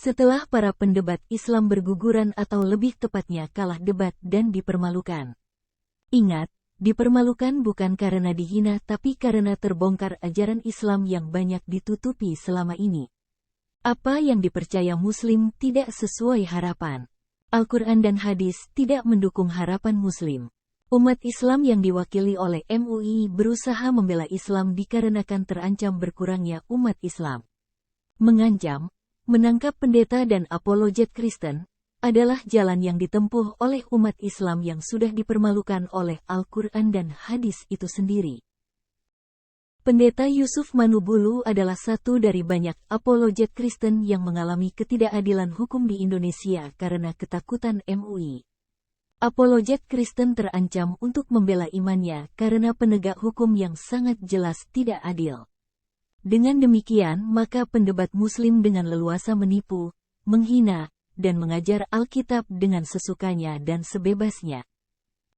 Setelah para pendebat Islam berguguran atau lebih tepatnya kalah debat dan dipermalukan. Ingat, dipermalukan bukan karena dihina tapi karena terbongkar ajaran Islam yang banyak ditutupi selama ini. Apa yang dipercaya Muslim tidak sesuai harapan. Al-Quran dan hadis tidak mendukung harapan Muslim. Umat Islam yang diwakili oleh MUI berusaha membela Islam dikarenakan terancam berkurangnya umat Islam. Mengancam, menangkap pendeta dan apologet Kristen, adalah jalan yang ditempuh oleh umat Islam yang sudah dipermalukan oleh Al-Quran dan hadis itu sendiri. Pendeta Yusuf Manubulu adalah satu dari banyak apologet Kristen yang mengalami ketidakadilan hukum di Indonesia karena ketakutan MUI. Apologet Kristen terancam untuk membela imannya karena penegak hukum yang sangat jelas tidak adil. Dengan demikian, maka pendebat Muslim dengan leluasa menipu, menghina, dan mengajar Alkitab dengan sesukanya dan sebebasnya.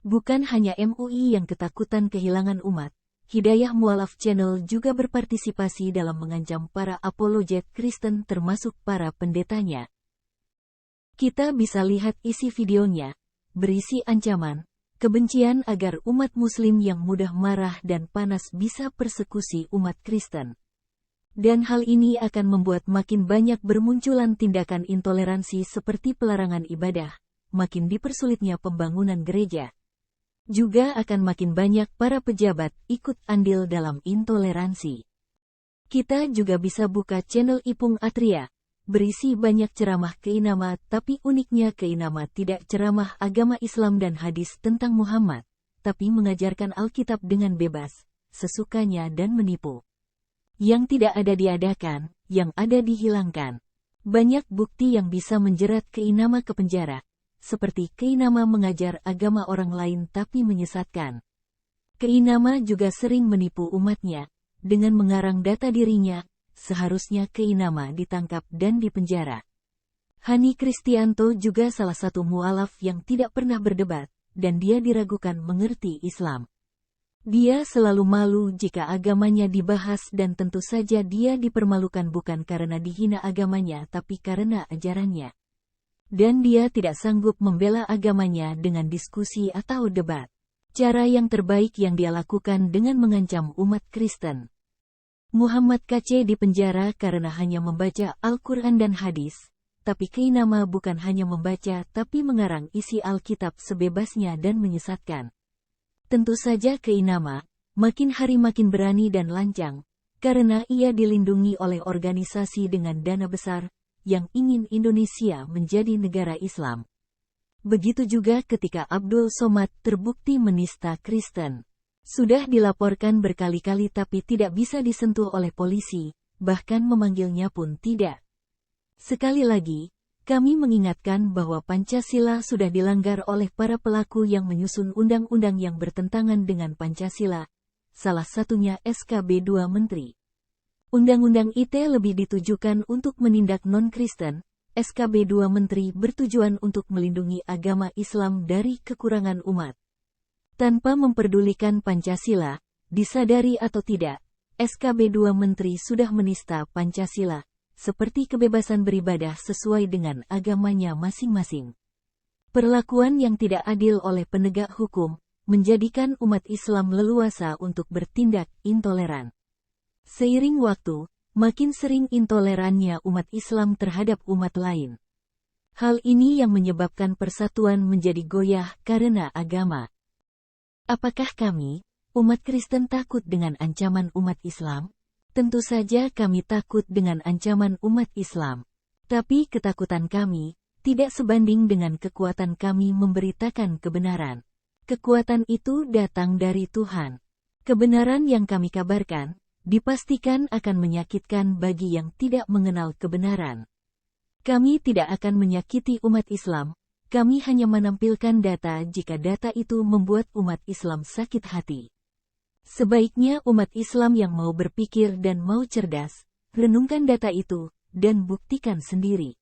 Bukan hanya MUI yang ketakutan kehilangan umat, Hidayah Mualaf Channel juga berpartisipasi dalam mengancam para apologet Kristen termasuk para pendetanya. Kita bisa lihat isi videonya, berisi ancaman, kebencian agar umat Muslim yang mudah marah dan panas bisa persekusi umat Kristen. Dan hal ini akan membuat makin banyak bermunculan tindakan intoleransi seperti pelarangan ibadah, makin dipersulitnya pembangunan gereja. Juga akan makin banyak para pejabat ikut andil dalam intoleransi. Kita juga bisa buka channel Ipung Atria, berisi banyak ceramah keinama tapi uniknya keinama tidak ceramah agama Islam dan hadis tentang Muhammad, tapi mengajarkan Alkitab dengan bebas, sesukanya dan menipu. Yang tidak ada diadakan, yang ada dihilangkan. Banyak bukti yang bisa menjerat keinama ke penjara, seperti keinama mengajar agama orang lain tapi menyesatkan. Keinama juga sering menipu umatnya, dengan mengarang data dirinya, seharusnya keinama ditangkap dan dipenjara. Hani Kristianto juga salah satu mualaf yang tidak pernah berdebat, dan dia diragukan mengerti Islam. Dia selalu malu jika agamanya dibahas dan tentu saja dia dipermalukan bukan karena dihina agamanya tapi karena ajarannya. Dan dia tidak sanggup membela agamanya dengan diskusi atau debat. Cara yang terbaik yang dia lakukan dengan mengancam umat Kristen. Muhammad KC dipenjara karena hanya membaca Al-Quran dan hadis, tapi keinama bukan hanya membaca tapi mengarang isi Alkitab sebebasnya dan menyesatkan. Tentu saja keinama, makin hari makin berani dan lancang, karena ia dilindungi oleh organisasi dengan dana besar, yang ingin Indonesia menjadi negara Islam. Begitu juga ketika Abdul Somad terbukti menista Kristen. Sudah dilaporkan berkali-kali tapi tidak bisa disentuh oleh polisi, bahkan memanggilnya pun tidak. Sekali lagi, kami mengingatkan bahwa Pancasila sudah dilanggar oleh para pelaku yang menyusun undang-undang yang bertentangan dengan Pancasila, salah satunya SKB 2 Menteri. Undang-undang ITE lebih ditujukan untuk menindak non-Kristen, SKB 2 Menteri bertujuan untuk melindungi agama Islam dari kekurangan umat. Tanpa memperdulikan Pancasila, disadari atau tidak, SKB 2 Menteri sudah menista Pancasila, seperti kebebasan beribadah sesuai dengan agamanya masing-masing. Perlakuan yang tidak adil oleh penegak hukum, menjadikan umat Islam leluasa untuk bertindak intoleran. Seiring waktu, makin sering intolerannya umat Islam terhadap umat lain. Hal ini yang menyebabkan persatuan menjadi goyah karena agama. Apakah kami, umat Kristen takut dengan ancaman umat Islam? Tentu saja kami takut dengan ancaman umat Islam. Tapi ketakutan kami tidak sebanding dengan kekuatan kami memberitakan kebenaran. Kekuatan itu datang dari Tuhan. Kebenaran yang kami kabarkan, dipastikan akan menyakitkan bagi yang tidak mengenal kebenaran. Kami tidak akan menyakiti umat Islam, kami hanya menampilkan data jika data itu membuat umat Islam sakit hati. Sebaiknya umat Islam yang mau berpikir dan mau cerdas, renungkan data itu, dan buktikan sendiri.